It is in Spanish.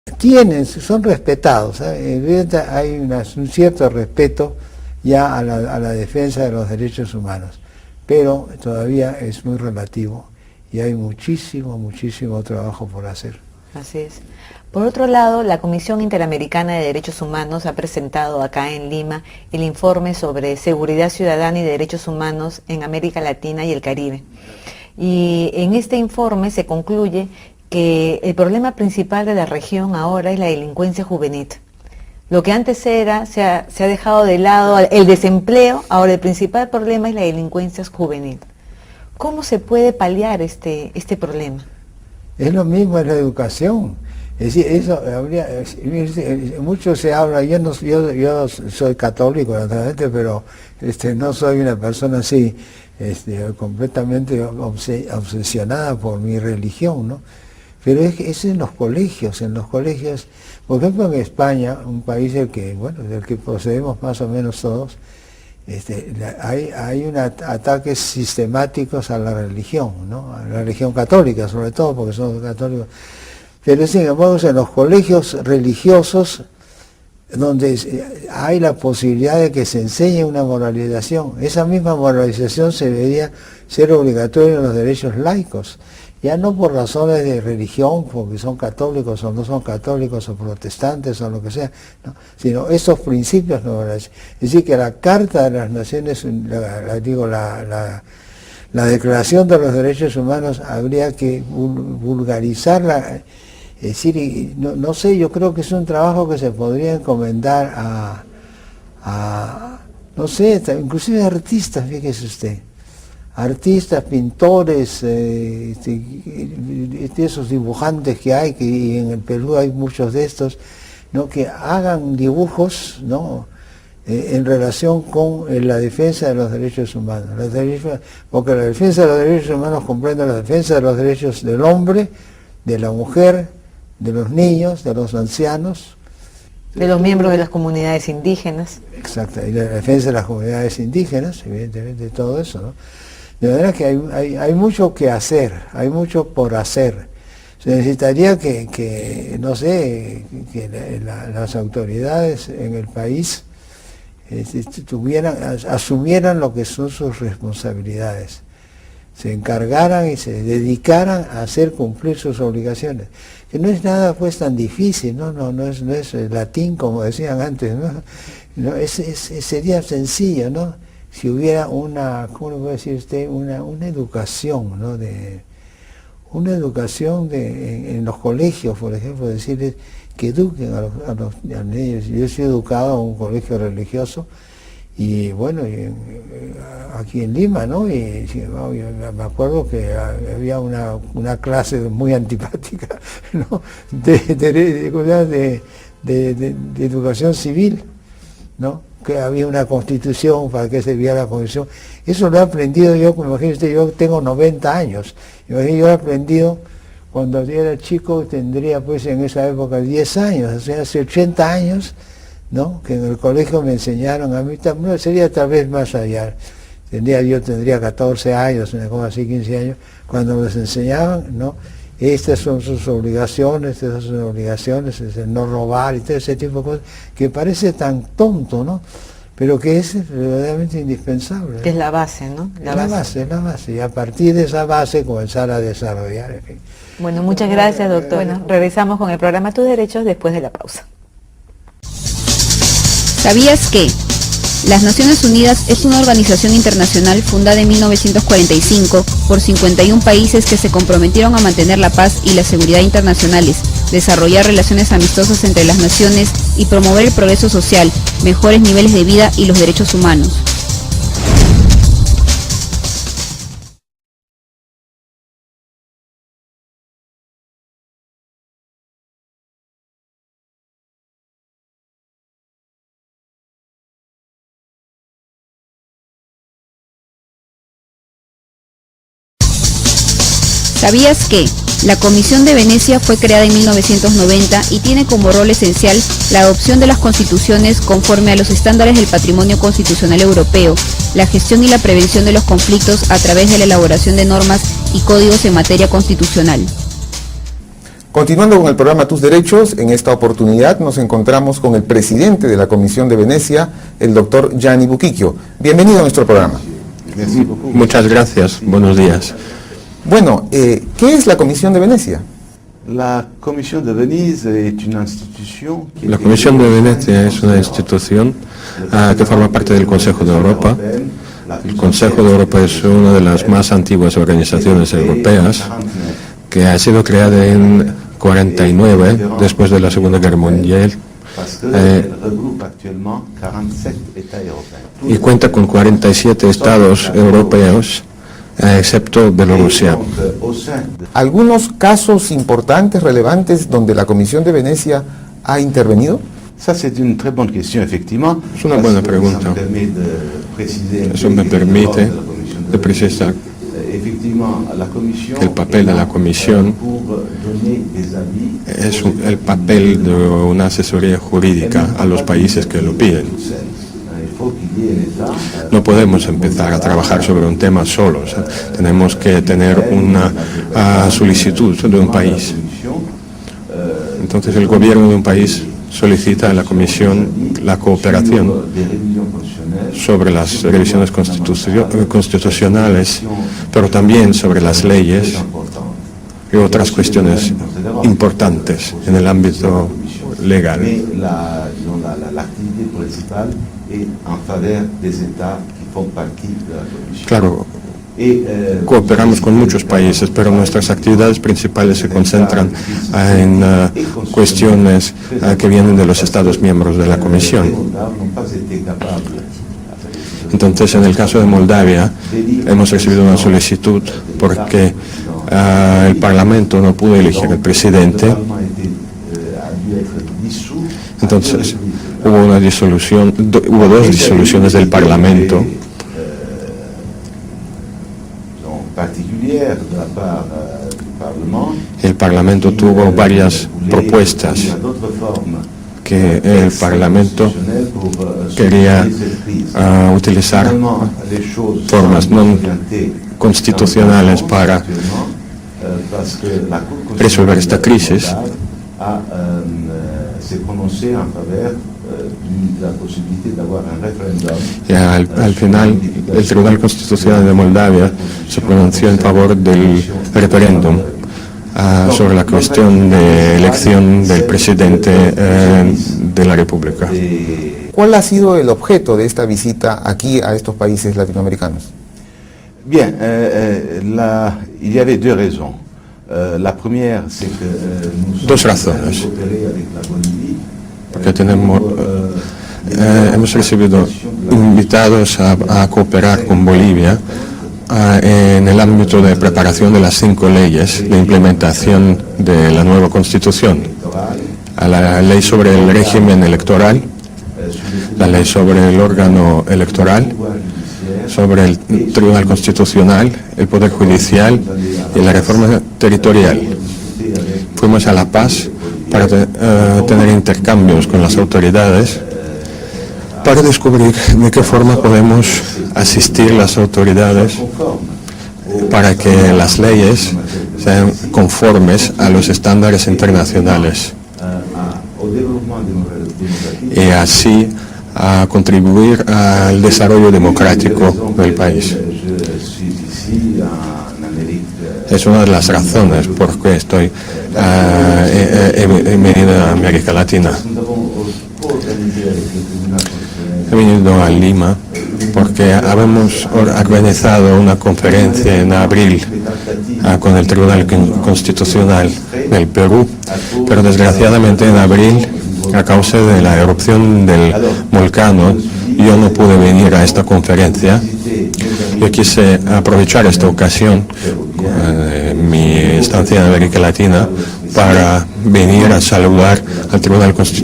son respetados, ¿eh? Hay un cierto respeto ya a la defensa de los derechos humanos, pero todavía es muy relativo y hay muchísimo trabajo por hacer. Así es. Por otro lado, la Comisión Interamericana de Derechos Humanos ha presentado acá en Lima el informe sobre seguridad ciudadana y derechos humanos en América Latina y el Caribe. Y en este informe se concluye que el problema principal de la región ahora es la delincuencia juvenil. Lo que antes se ha dejado de lado el desempleo, ahora el principal problema es la delincuencia juvenil. ¿Cómo se puede paliar este problema? Es lo mismo en la educación. Es decir, eso habría, mucho se habla, yo soy católico naturalmente, pero no soy una persona así completamente obsesionada por mi religión, ¿no? Pero es en los colegios, por ejemplo en España, un país del que procedemos más o menos todos, hay ataques sistemáticos a la religión, ¿no? A la religión católica sobre todo, porque somos católicos. Pero sin embargo, en los colegios religiosos, donde hay la posibilidad de que se enseñe una moralización, esa misma moralización se debería ser obligatoria en los derechos laicos, ya no por razones de religión, porque son católicos o no son católicos o protestantes o lo que sea, ¿no? Sino esos principios no van a decir. Es decir, que la Carta de las Naciones, la Declaración de los Derechos Humanos, habría que vulgarizarla. Es decir, no sé, yo creo que es un trabajo que se podría encomendar a no sé, inclusive artistas, fíjese usted, artistas, pintores, esos dibujantes que hay, que en el Perú hay muchos de estos, ¿no? Que hagan dibujos, ¿no? En relación con la defensa de los derechos humanos, porque la defensa de los derechos humanos comprende la defensa de los derechos del hombre, de la mujer, de los niños, de los ancianos, de los miembros de las comunidades indígenas. Exacto, y la defensa de las comunidades indígenas, evidentemente todo eso, ¿no? De manera que hay mucho que hacer, hay mucho por hacer. Se necesitaría que no sé, que las autoridades en el país asumieran lo que son sus responsabilidades, se encargaran y se dedicaran a hacer cumplir sus obligaciones, que no es nada pues tan difícil, no es latín como decían antes, ¿no? Sería sencillo, ¿no? Si hubiera ¿cómo puede decir usted? Una educación, ¿no? Una educación en los colegios, por ejemplo, decirles que eduquen a los niños. Yo he sido educado en un colegio religioso, y bueno, aquí en Lima, ¿no? Y me acuerdo que había una clase muy antipática, ¿no? de educación civil, ¿no? Que había una constitución, para que servía la constitución. Eso lo he aprendido yo, imagínese, yo tengo 90 años, yo he aprendido cuando yo era chico, tendría pues en esa época 10 años, o sea, hace 80 años, ¿no? Que en el colegio me enseñaron, a mí también sería tal vez más allá, yo tendría 14 años, una cosa así, 15 años, cuando nos enseñaban, ¿no? Estas son sus obligaciones, es el no robar y todo ese tipo de cosas, que parece tan tonto, ¿no? Pero que es verdaderamente indispensable, ¿no? Que es la base, ¿no? La base, y a partir de esa base comenzar a desarrollar, en fin. Bueno, muchas gracias, doctor. Bueno, regresamos con el programa Tus Derechos después de la pausa. ¿Sabías que las Naciones Unidas es una organización internacional fundada en 1945 por 51 países que se comprometieron a mantener la paz y la seguridad internacionales, desarrollar relaciones amistosas entre las naciones y promover el progreso social, mejores niveles de vida y los derechos humanos? ¿Sabías que la Comisión de Venecia fue creada en 1990 y tiene como rol esencial la adopción de las constituciones conforme a los estándares del patrimonio constitucional europeo, la gestión y la prevención de los conflictos a través de la elaboración de normas y códigos en materia constitucional? Continuando con el programa Tus Derechos, en esta oportunidad nos encontramos con el presidente de la Comisión de Venecia, el doctor Gianni Buchicchio. Bienvenido a nuestro programa. Muchas gracias, buenos días. Bueno, ¿qué es la Comisión de Venecia? La Comisión de Venecia es una institución que forma parte del Consejo de Europa. El Consejo de Europa es una de las más antiguas organizaciones europeas que ha sido creada en 49, después de la Segunda Guerra Mundial, y cuenta con 47 estados europeos, excepto Bielorrusia. ¿Algunos casos importantes, relevantes, donde la Comisión de Venecia ha intervenido? Es una buena pregunta. Eso me permite de precisar el papel de la Comisión. Es el papel de una asesoría jurídica a los países que lo piden. No podemos empezar a trabajar sobre un tema solos. Tenemos que tener una solicitud de un país. Entonces el gobierno de un país solicita a la Comisión la cooperación sobre las revisiones constitucionales, pero también sobre las leyes y otras cuestiones importantes en el ámbito legal. Claro, cooperamos con muchos países, pero nuestras actividades principales se concentran en cuestiones que vienen de los Estados miembros de la Comisión. Entonces, en el caso de Moldavia, hemos recibido una solicitud porque el Parlamento no pudo elegir el presidente. Entonces, hubo dos disoluciones del Parlamento. El Parlamento tuvo varias propuestas que el Parlamento quería utilizar formas no constitucionales para resolver esta crisis. Y al final, el Tribunal Constitucional de Moldavia se pronunció en favor del referéndum sobre la cuestión de elección del presidente de la República. ¿Cuál ha sido el objeto de esta visita aquí a estos países latinoamericanos? Bien, il y avait deux raisons. La première, c'est que Dos razones. Porque hemos recibido invitados a cooperar con Bolivia en el ámbito de preparación de las 5 leyes de implementación de la nueva Constitución. A la ley sobre el régimen electoral, la ley sobre el órgano electoral, sobre el Tribunal Constitucional, el Poder Judicial y la reforma territorial. Fuimos a La Paz para tener intercambios con las autoridades, para descubrir de qué forma podemos asistir las autoridades para que las leyes sean conformes a los estándares internacionales y así a contribuir al desarrollo democrático del país. Es una de las razones por que he venido a América Latina. He venido a Lima porque habíamos organizado una conferencia en abril con el Tribunal Constitucional del Perú, pero desgraciadamente en abril, a causa de la erupción del volcán, yo no pude venir a esta conferencia. Yo quise aprovechar esta ocasión, mi estancia en América Latina, para venir a saludar al Tribunal Constitucional